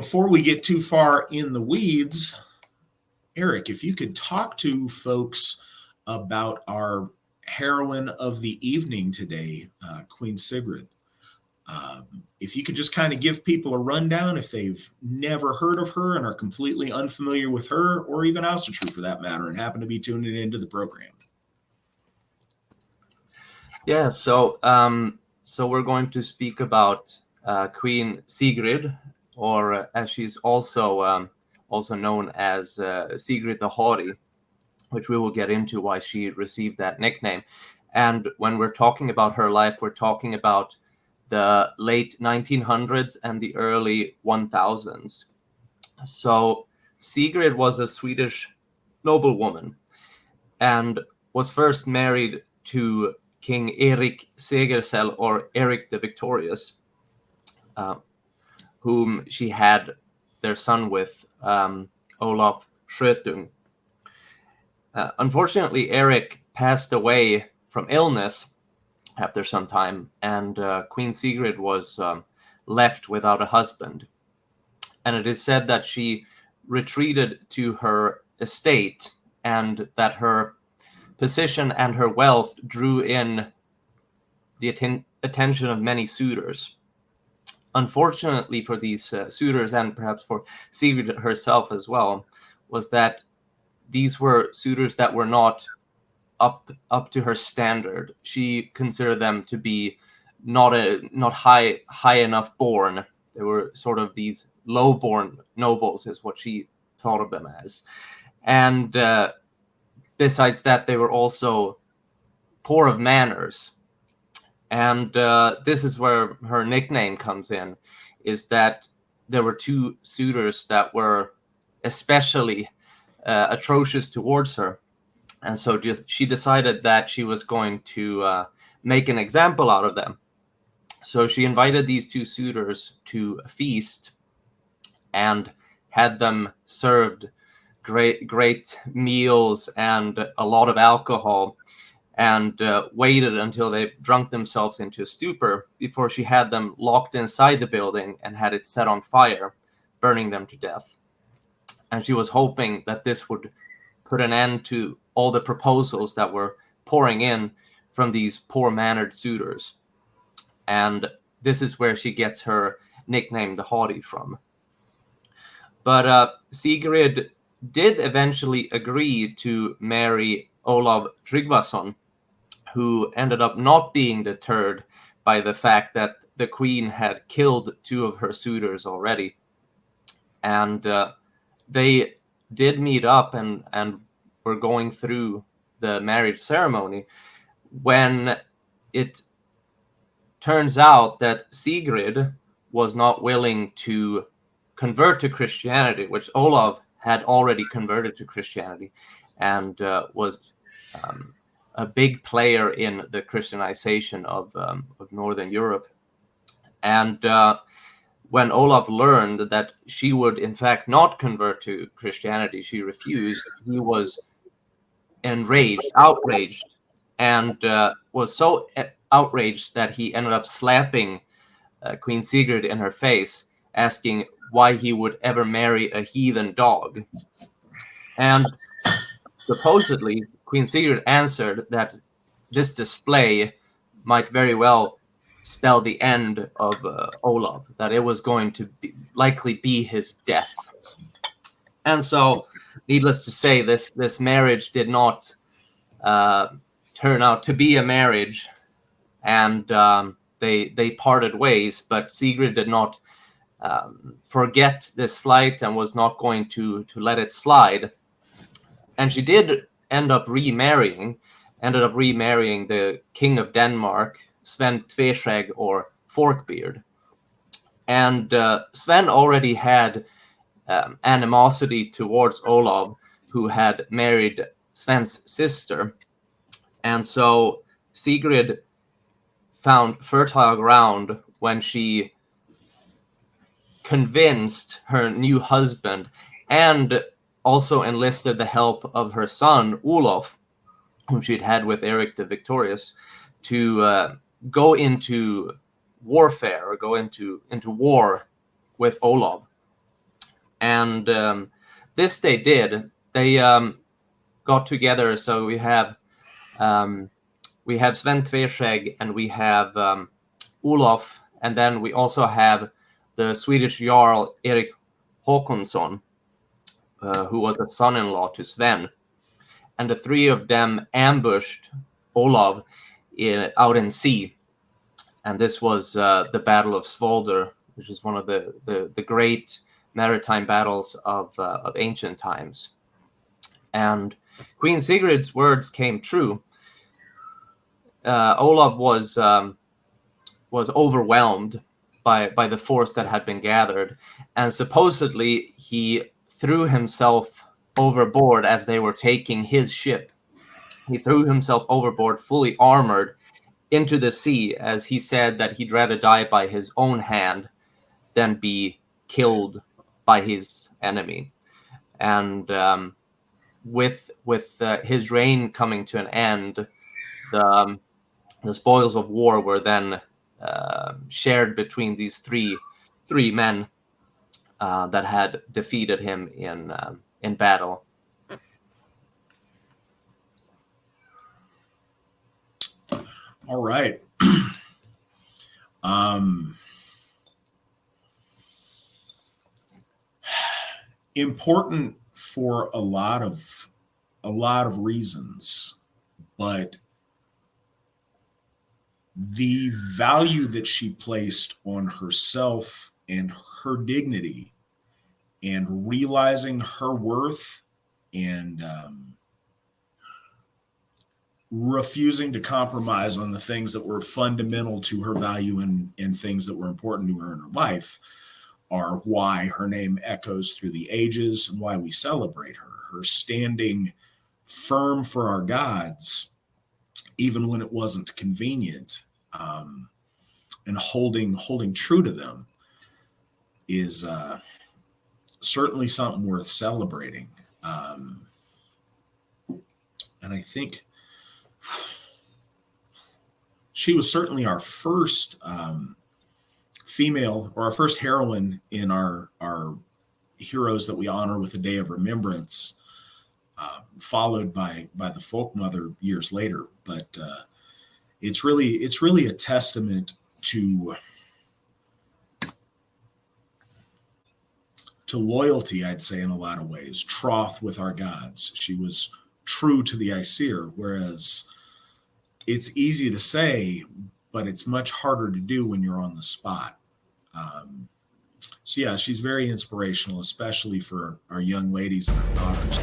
before we get too far in the weeds, Eric, if you could talk to folks about our heroine of the evening today, Queen Sigrid. If you could just kind of give people a rundown if they've never heard of her and are completely unfamiliar with her, or even Asatru for that matter, and happen to be tuning into the program. Yeah, so we're going to speak about Queen Sigrid, or as she's also known as Sigrid the Haughty, which we will get into why she received that nickname. And when we're talking about her life, we're talking about the late 1900s and the early 1000s. So Sigrid was a Swedish noblewoman and was first married to King Erik Segersäll, or Erik the Victorious, whom she had their son with, Olaf Sjötung. Unfortunately, Erik passed away from illness after some time, and Queen Sigrid was left without a husband. And it is said that she retreated to her estate, and that her position and her wealth drew in the attention of many suitors. Unfortunately for these suitors, and perhaps for Sigrid herself as well, was that these were suitors that were not up to her standard. She considered them to be not high enough born. They were sort of these low-born nobles, is what she thought of them as. And besides that, they were also poor of manners. And this is where her nickname comes in, is that there were two suitors that were especially atrocious towards her. And so she decided that she was going to make an example out of them. So she invited these two suitors to a feast and had them served great meals and a lot of alcohol, and waited until they drunk themselves into a stupor before she had them locked inside the building and had it set on fire, burning them to death. And she was hoping that this would put an end to all the proposals that were pouring in from these poor-mannered suitors. And this is where she gets her nickname, the Haughty, from. But Sigrid did eventually agree to marry Olaf Tryggvason, who ended up not being deterred by the fact that the queen had killed two of her suitors already. And they did meet up and were going through the marriage ceremony, when it turns out that Sigrid was not willing to convert to Christianity, which Olaf had already converted to Christianity, and was a big player in the Christianization of Northern Europe. And when Olaf learned that she would in fact not convert to Christianity, she refused. He was outraged, and was so outraged that he ended up slapping Queen Sigrid in her face, asking why he would ever marry a heathen dog. And supposedly, Queen Sigrid answered that this display might very well spell the end of Olaf, that it was going to likely be his death. And so, needless to say, this marriage did not turn out to be a marriage, and they parted ways. But Sigrid did not forget this slight and was not going to let it slide. And she did ended up remarrying the King of Denmark, Sven Tveskæg, or Forkbeard. And Sven already had animosity towards Olaf, who had married Sven's sister. And so Sigrid found fertile ground when she convinced her new husband, and also enlisted the help of her son, Olaf, whom she'd had with Erik the Victorious, to go into warfare, or go into war with Olaf. And this they did. They got together. So we have Sven Tveskjeg, and we have Olaf, and then we also have the Swedish Jarl Erik Håkonsson, who was a son-in-law to Sven. And the three of them ambushed Olaf out in sea. And this was the Battle of Svolder, which is one of the great maritime battles of ancient times. And Queen Sigrid's words came true. Olaf was overwhelmed by the force that had been gathered, and supposedly he threw himself overboard as they were taking his ship. He threw himself overboard, fully armored, into the sea, as he said that he'd rather die by his own hand than be killed by his enemy. And with his reign coming to an end, the spoils of war were then shared between these three men that had defeated him in battle. All right. Important for a lot of reasons, but the value that she placed on herself and her dignity, and realizing her worth, and refusing to compromise on the things that were fundamental to her value and things that were important to her in her life, are why her name echoes through the ages and why we celebrate her. Her standing firm for our gods, even when it wasn't convenient, and holding true to them, is certainly something worth celebrating. And I think she was certainly our first female, or our first heroine in our heroes that we honor with a day of remembrance, followed by the folk mother years later. But it's really a testament to loyalty, I'd say, in a lot of ways. Troth with our gods. She was true to the Aesir, whereas it's easy to say, but it's much harder to do when you're on the spot. So yeah, she's very inspirational, especially for our young ladies and our daughters.